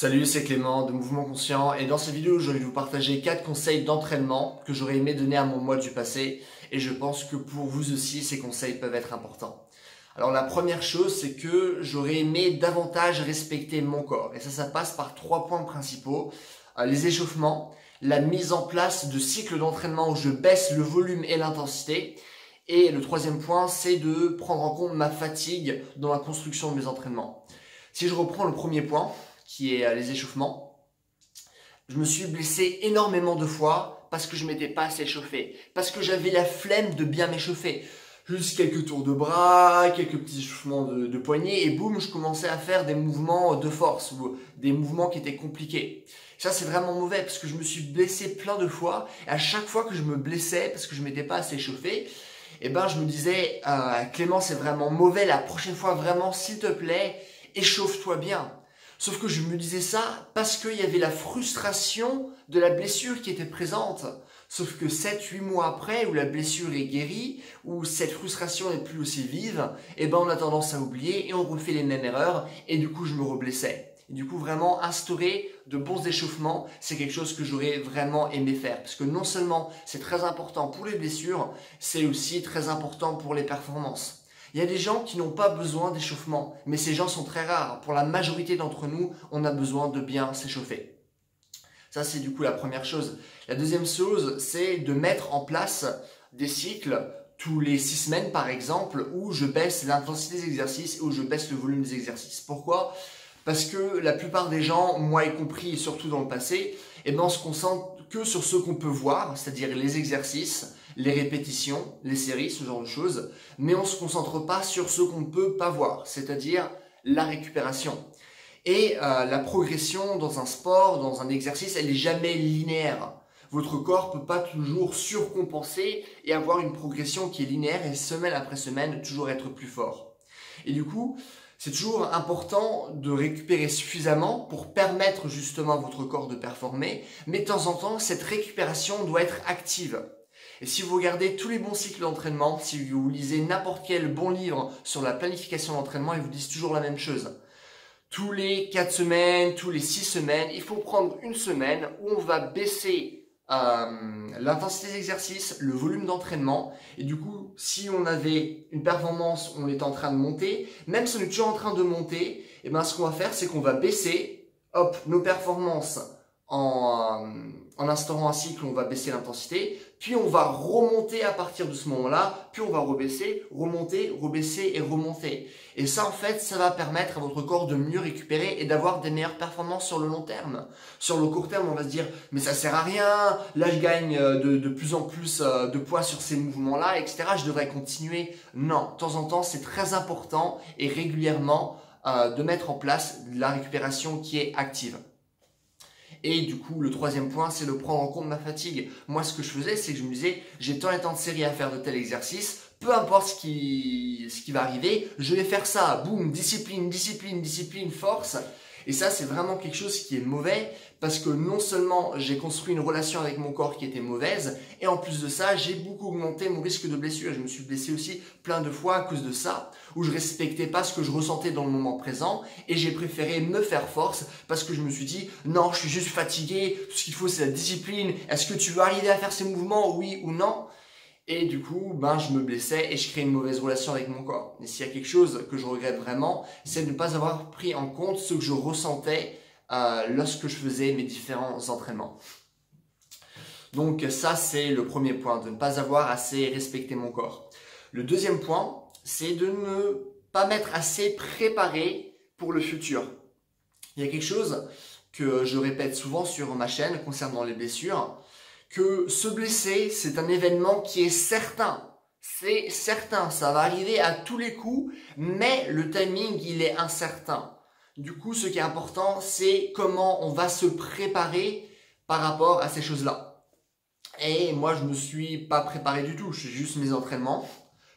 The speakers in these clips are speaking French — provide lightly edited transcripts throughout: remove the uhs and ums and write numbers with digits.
Salut, c'est Clément de Mouvement Conscient et dans cette vidéo, je vais vous partager 4 conseils d'entraînement que j'aurais aimé donner à mon moi du passé et je pense que pour vous aussi, ces conseils peuvent être importants. Alors la première chose, c'est que j'aurais aimé davantage respecter mon corps et ça passe par 3 points principaux. Les échauffements, la mise en place de cycles d'entraînement où je baisse le volume et l'intensité et le troisième point, c'est de prendre en compte ma fatigue dans la construction de mes entraînements. Si je reprends le premier point, qui est les échauffements. Je me suis blessé énormément de fois parce que je m'étais pas assez échauffé, parce que j'avais la flemme de bien m'échauffer. Juste quelques tours de bras, quelques petits échauffements de poignets et boum, je commençais à faire des mouvements de force ou des mouvements qui étaient compliqués. Ça, c'est vraiment mauvais parce que je me suis blessé plein de fois et à chaque fois que je me blessais parce que je m'étais pas assez échauffé, eh ben, je me disais, Clément, c'est vraiment mauvais, la prochaine fois, vraiment, s'il te plaît, échauffe-toi bien. Sauf que je me disais ça parce qu'il y avait la frustration de la blessure qui était présente. Sauf que 7-8 mois après, où la blessure est guérie, où cette frustration n'est plus aussi vive, eh ben on a tendance à oublier et on refait les mêmes erreurs et du coup je me reblessais. Et du coup vraiment instaurer de bons échauffements, c'est quelque chose que j'aurais vraiment aimé faire. Parce que non seulement c'est très important pour les blessures, c'est aussi très important pour les performances. Il y a des gens qui n'ont pas besoin d'échauffement, mais ces gens sont très rares. Pour la majorité d'entre nous, on a besoin de bien s'échauffer. Ça, c'est du coup la première chose. La deuxième chose, c'est de mettre en place des cycles tous les 6 semaines, par exemple, où je baisse l'intensité des exercices et où je baisse le volume des exercices. Pourquoi ? Parce que la plupart des gens, moi y compris et surtout dans le passé, eh ben, on se concentre que sur ce qu'on peut voir, c'est-à-dire les exercices, les répétitions, les séries, ce genre de choses, mais on ne se concentre pas sur ce qu'on ne peut pas voir, c'est-à-dire la récupération. Et la progression dans un sport, dans un exercice, elle n'est jamais linéaire. Votre corps ne peut pas toujours surcompenser et avoir une progression qui est linéaire et semaine après semaine, toujours être plus fort. Et du coup, c'est toujours important de récupérer suffisamment pour permettre justement à votre corps de performer, mais de temps en temps, cette récupération doit être active. Et si vous regardez tous les bons cycles d'entraînement, si vous lisez n'importe quel bon livre sur la planification d'entraînement, ils vous disent toujours la même chose. Tous les 4 semaines, tous les 6 semaines, il faut prendre une semaine où on va baisser l'intensité des exercices, le volume d'entraînement. Et du coup, si on avait une performance, on est en train de monter, même si on est toujours en train de monter, et ben ce qu'on va faire, c'est qu'on va baisser, hop, nos performances en instaurant un cycle, on va baisser l'intensité, puis on va remonter à partir de ce moment-là, puis on va rebaisser, remonter, rebaisser et remonter. Et ça, en fait, ça va permettre à votre corps de mieux récupérer et d'avoir des meilleures performances sur le long terme. Sur le court terme, on va se dire, mais ça sert à rien, là je gagne de plus en plus de poids sur ces mouvements-là, etc. Je devrais continuer. Non, de temps en temps, c'est très important et régulièrement de mettre en place la récupération qui est active. Et du coup, le troisième point, c'est de prendre en compte ma fatigue. Moi, ce que je faisais, c'est que je me disais, j'ai tant et tant de séries à faire de tel exercice, peu importe ce qui va arriver, je vais faire ça. Boum, discipline, discipline, discipline, force. Et ça, c'est vraiment quelque chose qui est mauvais parce que non seulement j'ai construit une relation avec mon corps qui était mauvaise, et en plus de ça, j'ai beaucoup augmenté mon risque de blessure. Je me suis blessé aussi plein de fois à cause de ça, où je respectais pas ce que je ressentais dans le moment présent, et j'ai préféré me faire force parce que je me suis dit, non, je suis juste fatigué, tout ce qu'il faut c'est la discipline, est-ce que tu vas arriver à faire ces mouvements, oui ou non ? Et du coup, je me blessais et je créais une mauvaise relation avec mon corps. Et s'il y a quelque chose que je regrette vraiment, c'est de ne pas avoir pris en compte ce que je ressentais lorsque je faisais mes différents entraînements. Donc ça, c'est le premier point, de ne pas avoir assez respecté mon corps. Le deuxième point, c'est de ne pas m'être assez préparé pour le futur. Il y a quelque chose que je répète souvent sur ma chaîne concernant les blessures, que se blesser, c'est un événement qui est certain. C'est certain, ça va arriver à tous les coups, mais le timing, il est incertain. Du coup, ce qui est important, c'est comment on va se préparer par rapport à ces choses-là. Et moi, je ne me suis pas préparé du tout. Je fais juste mes entraînements,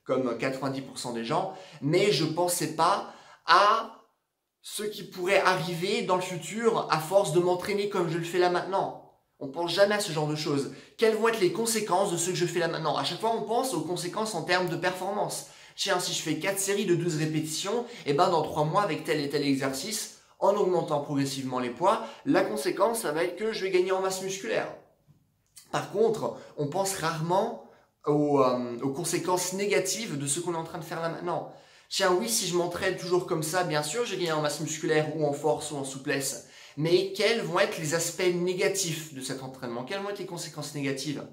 comme 90% des gens, mais je ne pensais pas à ce qui pourrait arriver dans le futur à force de m'entraîner comme je le fais là maintenant. On ne pense jamais à ce genre de choses. Quelles vont être les conséquences de ce que je fais là maintenant? À chaque fois, on pense aux conséquences en termes de performance. Tiens, si je fais 4 séries de 12 répétitions, et ben dans 3 mois, avec tel et tel exercice, en augmentant progressivement les poids, la conséquence, ça va être que je vais gagner en masse musculaire. Par contre, on pense rarement aux conséquences négatives de ce qu'on est en train de faire là maintenant. Tiens, oui, si je m'entraîne toujours comme ça, bien sûr, je gagne en masse musculaire ou en force ou en souplesse. Mais quels vont être les aspects négatifs de cet entraînement? Quelles vont être les conséquences négatives?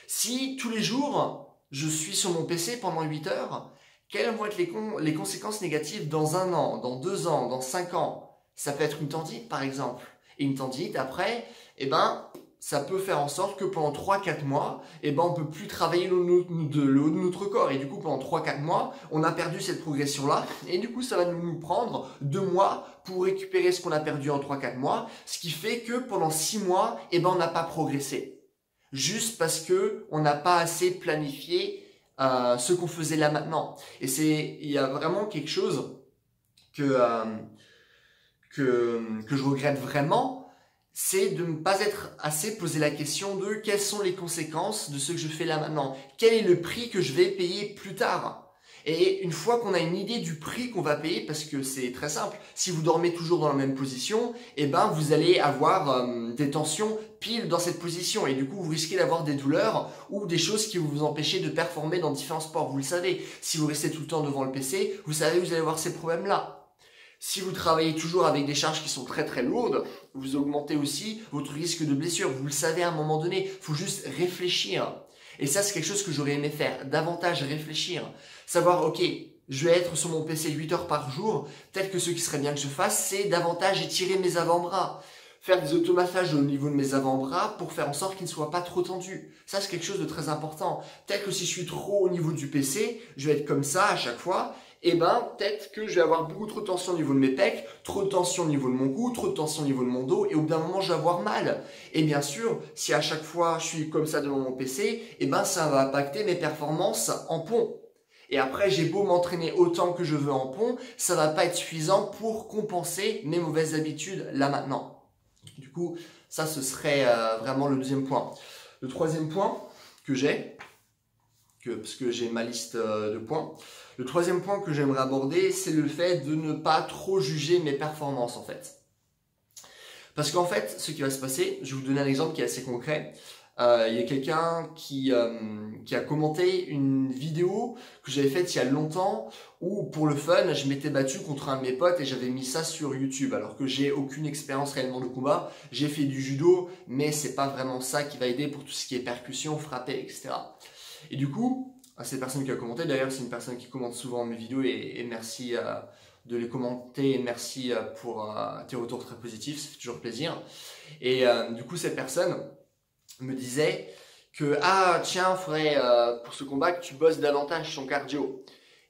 Si tous les jours, je suis sur mon PC pendant 8 heures, quelles vont être les conséquences négatives dans 1 an, dans 2 ans, dans 5 ans? Ça peut être une tendinite, par exemple. Et une tendinite, après, ça peut faire en sorte que pendant 3-4 mois, on peut plus travailler le haut de notre corps. Et du coup, pendant 3-4 mois, on a perdu cette progression-là. Et du coup, ça va nous prendre 2 mois pour récupérer ce qu'on a perdu en 3-4 mois. Ce qui fait que pendant 6 mois, on n'a pas progressé. Juste parce que on n'a pas assez planifié ce qu'on faisait là maintenant. Et il y a vraiment quelque chose que je regrette vraiment, c'est de ne pas être assez posé la question de quelles sont les conséquences de ce que je fais là maintenant. Quel est le prix que je vais payer plus tard? Et une fois qu'on a une idée du prix qu'on va payer, parce que c'est très simple, si vous dormez toujours dans la même position, vous allez avoir des tensions pile dans cette position. Et du coup, vous risquez d'avoir des douleurs ou des choses qui vont vous empêcher de performer dans différents sports. Vous le savez, si vous restez tout le temps devant le PC, vous savez, vous allez avoir ces problèmes-là. Si vous travaillez toujours avec des charges qui sont très très lourdes, vous augmentez aussi votre risque de blessure. Vous le savez à un moment donné, il faut juste réfléchir. Et ça, c'est quelque chose que j'aurais aimé faire, davantage réfléchir. Savoir, ok, je vais être sur mon PC 8 heures par jour, peut-être que ce qui serait bien que je fasse, c'est davantage étirer mes avant-bras. Faire des automassages au niveau de mes avant-bras pour faire en sorte qu'ils ne soient pas trop tendus. Ça, c'est quelque chose de très important. Peut-être que si je suis trop au niveau du PC, je vais être comme ça à chaque fois. Peut-être que je vais avoir beaucoup trop de tension au niveau de mes pecs, trop de tension au niveau de mon cou, trop de tension au niveau de mon dos, et au bout d'un moment, je vais avoir mal. Et bien sûr, si à chaque fois, je suis comme ça devant mon PC, ça va impacter mes performances en pont. Et après, j'ai beau m'entraîner autant que je veux en pont, ça va pas être suffisant pour compenser mes mauvaises habitudes là maintenant. Du coup, ça, ce serait vraiment le deuxième point. Le troisième point que j'ai, parce que j'ai ma liste de points, le troisième point que j'aimerais aborder, c'est le fait de ne pas trop juger mes performances en fait. Parce qu'en fait, ce qui va se passer, je vais vous donner un exemple qui est assez concret. Il y a quelqu'un qui a commenté une vidéo que j'avais faite il y a longtemps où pour le fun, je m'étais battu contre un de mes potes et j'avais mis ça sur YouTube alors que j'ai aucune expérience réellement de combat. J'ai fait du judo, mais c'est pas vraiment ça qui va aider pour tout ce qui est percussion, frapper, etc. Et du coup, à cette personne qui a commenté, d'ailleurs c'est une personne qui commente souvent mes vidéos et merci de les commenter et merci pour tes retours très positifs, ça fait toujours plaisir. Et du coup cette personne me disait que tiens, faudrait pour ce combat que tu bosses davantage ton cardio.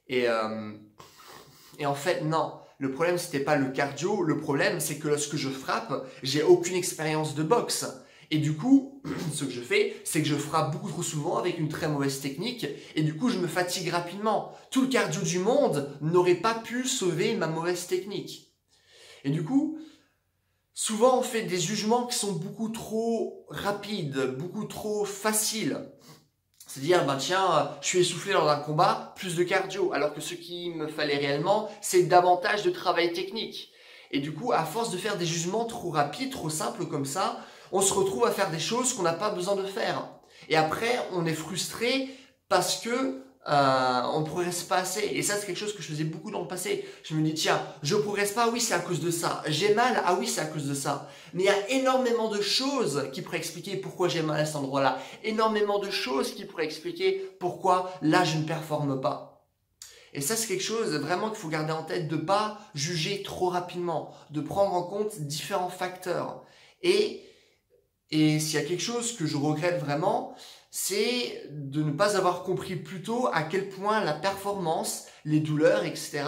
Et en fait non, le problème c'était pas le cardio, le problème c'est que lorsque je frappe, j'ai aucune expérience de boxe. Et du coup, ce que je fais, c'est que je frappe beaucoup trop souvent avec une très mauvaise technique et du coup, je me fatigue rapidement. Tout le cardio du monde n'aurait pas pu sauver ma mauvaise technique. Et du coup, souvent on fait des jugements qui sont beaucoup trop rapides, beaucoup trop faciles. C'est-à-dire, tiens, je suis essoufflé lors d'un combat, plus de cardio. Alors que ce qu'il me fallait réellement, c'est davantage de travail technique. Et du coup, à force de faire des jugements trop rapides, trop simples comme ça, on se retrouve à faire des choses qu'on n'a pas besoin de faire. Et après, on est frustré parce que on ne progresse pas assez. Et ça, c'est quelque chose que je faisais beaucoup dans le passé. Je me dis, tiens, je ne progresse pas, oui, c'est à cause de ça. J'ai mal, ah oui, c'est à cause de ça. Mais il y a énormément de choses qui pourraient expliquer pourquoi j'ai mal à cet endroit-là. Énormément de choses qui pourraient expliquer pourquoi là, je ne performe pas. Et ça, c'est quelque chose vraiment qu'il faut garder en tête, de ne pas juger trop rapidement, de prendre en compte différents facteurs. Et s'il y a quelque chose que je regrette vraiment, c'est de ne pas avoir compris plus tôt à quel point la performance, les douleurs, etc.,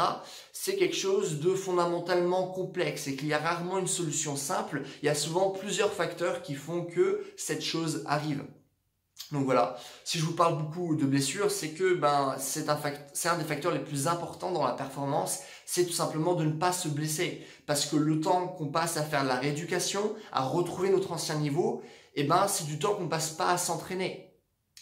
c'est quelque chose de fondamentalement complexe et qu'il y a rarement une solution simple. Il y a souvent plusieurs facteurs qui font que cette chose arrive. Donc voilà, si je vous parle beaucoup de blessures, c'est que c'est un des facteurs les plus importants dans la performance, c'est tout simplement de ne pas se blesser. Parce que le temps qu'on passe à faire de la rééducation, à retrouver notre ancien niveau, c'est du temps qu'on ne passe pas à s'entraîner.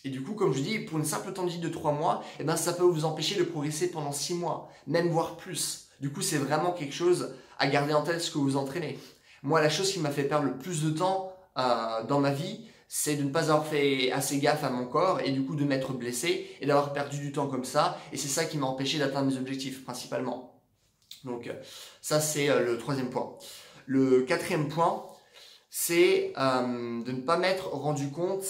Et du coup, comme je dis, pour une simple tendinite de 3 mois, ça peut vous empêcher de progresser pendant 6 mois, même voire plus. Du coup, c'est vraiment quelque chose à garder en tête ce que vous entraînez. Moi, la chose qui m'a fait perdre le plus de temps dans ma vie, c'est de ne pas avoir fait assez gaffe à mon corps et du coup de m'être blessé et d'avoir perdu du temps comme ça. Et c'est ça qui m'a empêché d'atteindre mes objectifs principalement. Donc ça, c'est le troisième point. Le quatrième point, c'est de ne pas m'être rendu compte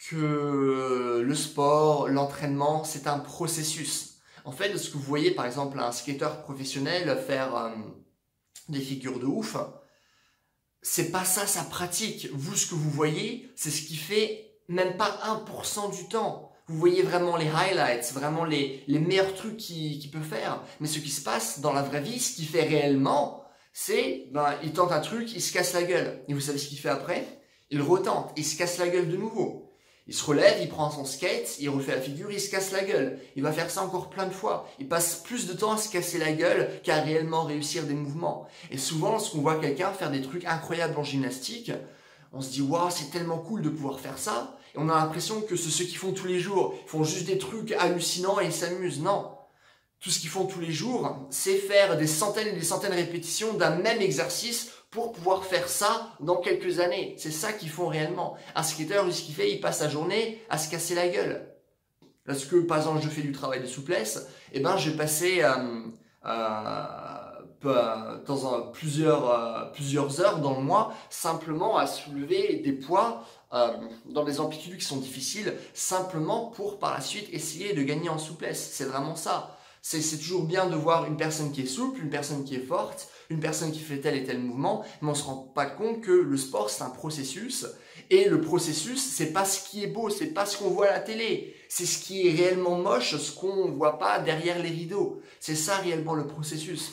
que le sport, l'entraînement, c'est un processus. En fait, ce que vous voyez par exemple un skateur professionnel faire des figures de ouf, c'est pas ça sa pratique. Vous, ce que vous voyez, c'est ce qui fait même pas 1% du temps. Vous voyez vraiment les highlights, vraiment les meilleurs trucs qu'il peut faire. Mais ce qui se passe dans la vraie vie, ce qu'il fait réellement, c'est, il tente un truc, il se casse la gueule. Et vous savez ce qu'il fait après? Il retente, il se casse la gueule de nouveau. Il se relève, il prend son skate, il refait la figure, il se casse la gueule. Il va faire ça encore plein de fois. Il passe plus de temps à se casser la gueule qu'à réellement réussir des mouvements. Et souvent, lorsqu'on voit quelqu'un faire des trucs incroyables en gymnastique, on se dit « Waouh, c'est tellement cool de pouvoir faire ça !» Et on a l'impression que c'est ceux qui font tous les jours. Ils font juste des trucs hallucinants et ils s'amusent. Non. Tout ce qu'ils font tous les jours, c'est faire des centaines et des centaines de répétitions d'un même exercice pour pouvoir faire ça dans quelques années. C'est ça qu'ils font réellement. Un skateur, ce qu'il fait, il passe sa journée à se casser la gueule. Lorsque, par exemple, je fais du travail de souplesse, eh ben, je vais passer plusieurs heures dans le mois simplement à soulever des poids dans des amplitudes qui sont difficiles, simplement pour par la suite essayer de gagner en souplesse. C'est vraiment ça. C'est toujours bien de voir une personne qui est souple, une personne qui est forte, une personne qui fait tel et tel mouvement, mais on ne se rend pas compte que le sport, c'est un processus. Et le processus, c'est pas ce qui est beau, c'est pas ce qu'on voit à la télé. C'est ce qui est réellement moche, ce qu'on ne voit pas derrière les rideaux. C'est ça réellement le processus.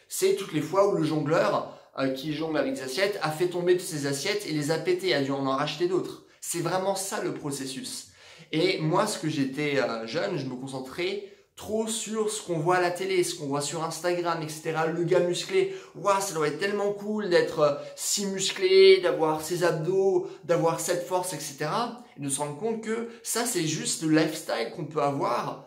C'est toutes les fois où le jongleur qui jongle avec des assiettes a fait tomber toutes ses assiettes et les a pétées, a dû en racheter d'autres. C'est vraiment ça le processus. Et moi, ce que j'étais jeune, je me concentrais trop sur ce qu'on voit à la télé, ce qu'on voit sur Instagram, etc. Le gars musclé, waouh, ça doit être tellement cool d'être si musclé, d'avoir ses abdos, d'avoir cette force, etc. Et de se rendre compte que ça, c'est juste le lifestyle qu'on peut avoir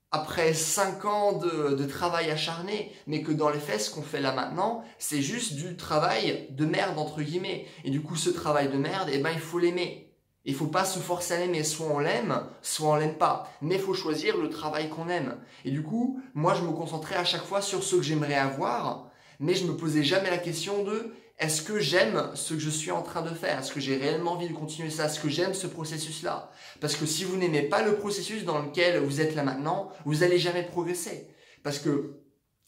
après 5 ans de travail acharné, mais que dans les faits, ce qu'on fait là maintenant, c'est juste du travail de merde, entre guillemets. Et du coup, ce travail de merde, eh ben, il faut l'aimer. Il ne faut pas se forcer à l'aimer, soit on l'aime, soit on l'aime pas. Mais il faut choisir le travail qu'on aime. Et du coup, moi, je me concentrais à chaque fois sur ce que j'aimerais avoir, mais je me posais jamais la question de est-ce que j'aime ce que je suis en train de faire? Est-ce que j'ai réellement envie de continuer ça? Est-ce que j'aime ce processus-là? Parce que si vous n'aimez pas le processus dans lequel vous êtes là maintenant, vous n'allez jamais progresser. Parce que,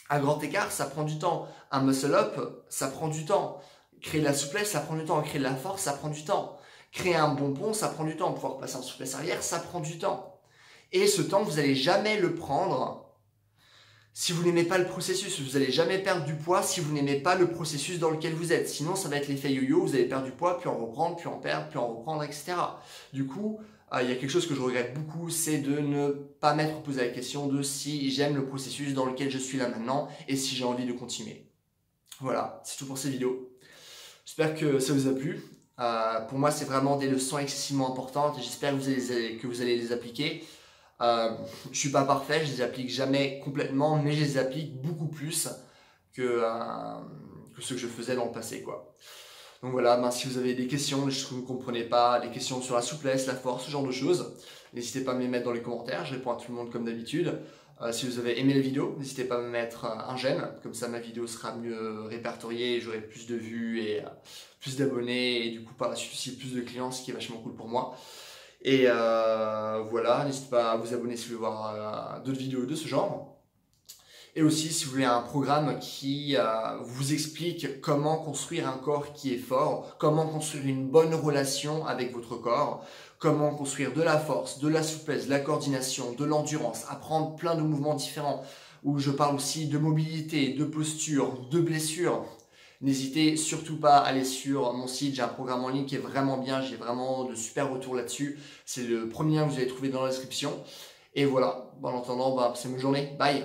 à grand écart, ça prend du temps. Un muscle-up, ça prend du temps. Créer de la souplesse, ça prend du temps. Créer de la force, ça prend du temps. Créer un bon pont, ça prend du temps. Pouvoir passer en souplesse arrière, ça prend du temps. Et ce temps, vous n'allez jamais le prendre si vous n'aimez pas le processus. Vous n'allez jamais perdre du poids si vous n'aimez pas le processus dans lequel vous êtes. Sinon, ça va être l'effet yo-yo. Vous allez perdre du poids, puis en reprendre, puis en perdre, puis en reprendre, etc. Du coup, il y a quelque chose que je regrette beaucoup, c'est de ne pas m'être posé la question de si j'aime le processus dans lequel je suis là maintenant et si j'ai envie de continuer. Voilà, c'est tout pour cette vidéo. J'espère que ça vous a plu. Pour moi, c'est vraiment des leçons excessivement importantes et j'espère que vous allez les appliquer. Je suis pas parfait, je les applique jamais complètement, mais je les applique beaucoup plus que ce que je faisais dans le passé, quoi. Donc voilà, si vous avez des questions, des choses que vous ne comprenez pas, des questions sur la souplesse, la force, ce genre de choses, n'hésitez pas à me les mettre dans les commentaires, je réponds à tout le monde comme d'habitude. Si vous avez aimé la vidéo, n'hésitez pas à me mettre un j'aime, comme ça ma vidéo sera mieux répertoriée et j'aurai plus de vues et plus d'abonnés et du coup par la suite aussi plus de clients, ce qui est vachement cool pour moi. Et voilà, n'hésitez pas à vous abonner si vous voulez voir d'autres vidéos de ce genre. Et aussi, si vous voulez un programme qui vous explique comment construire un corps qui est fort, comment construire une bonne relation avec votre corps, comment construire de la force, de la souplesse, de la coordination, de l'endurance, apprendre plein de mouvements différents, où je parle aussi de mobilité, de posture, de blessures. N'hésitez surtout pas à aller sur mon site, j'ai un programme en ligne qui est vraiment bien, j'ai vraiment de super retours là-dessus. C'est le premier lien que vous allez trouver dans la description. Et voilà, en attendant, c'est bonne journée, bye!